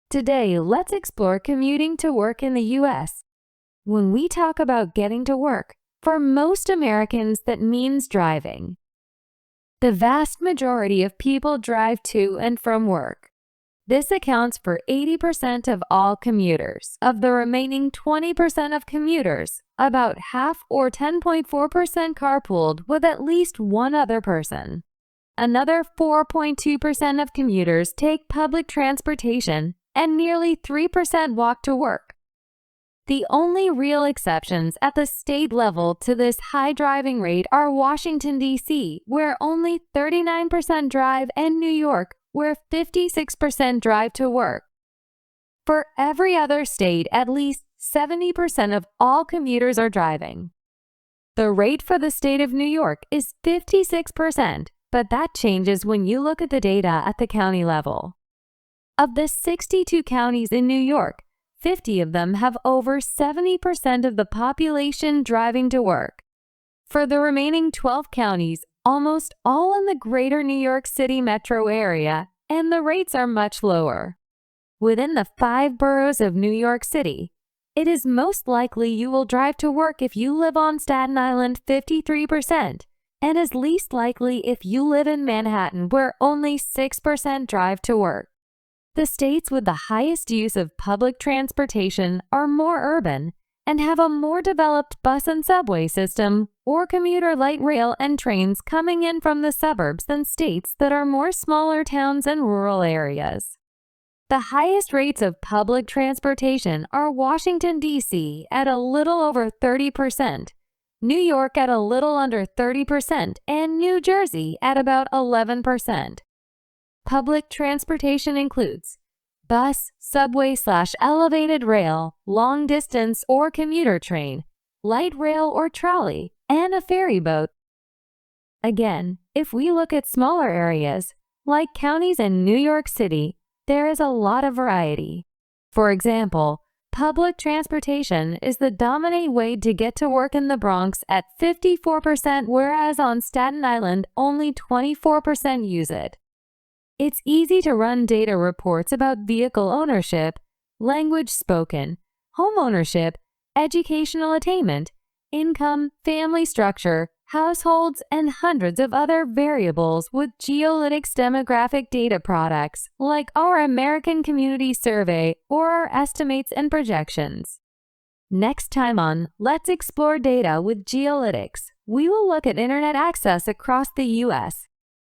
Today, let's explore commuting to work in the U.S. When we talk about getting to work, for most Americans that means driving. The vast majority of people drive to and from work. This accounts for 80% of all commuters. Of the remaining 20% of commuters, about half or 10.4% carpooled with at least one other person. Another 4.2% of commuters take public transportation, and nearly 3% walk to work. The only real exceptions at the state level to this high driving rate are Washington, D.C., where only 39% drive, and New York, where 56% drive to work. For every other state, at least 70% of all commuters are driving. The rate for the state of New York is 56%, but that changes when you look at the data at the county level. Of the 62 counties in New York, 50 of them have over 70% of the population driving to work. For the remaining 12 counties, almost all in the greater New York City metro area, and the rates are much lower. Within the 5 boroughs of New York City, it is most likely you will drive to work if you live on Staten Island, 53%, and is least likely if you live in Manhattan, where only 6% drive to work. The states with the highest use of public transportation are more urban and have a more developed bus and subway system or commuter light rail and trains coming in from the suburbs than states that are more smaller towns and rural areas. The highest rates of public transportation are Washington, D.C. at a little over 30%, New York at a little under 30%, and New Jersey at about 11%. Public transportation includes bus, subway/elevated rail, long distance or commuter train, light rail or trolley, and a ferry boat. Again, if we look at smaller areas, like counties in New York City, there is a lot of variety. For example, public transportation is the dominant way to get to work in the Bronx at 54%, whereas on Staten Island, only 24% use it. It's easy to run data reports about vehicle ownership, language spoken, home ownership, educational attainment, income, family structure, households, and hundreds of other variables with Geolytics demographic data products like our American Community Survey or our estimates and projections. Next time on Let's Explore Data with Geolytics, we will look at internet access across the U.S.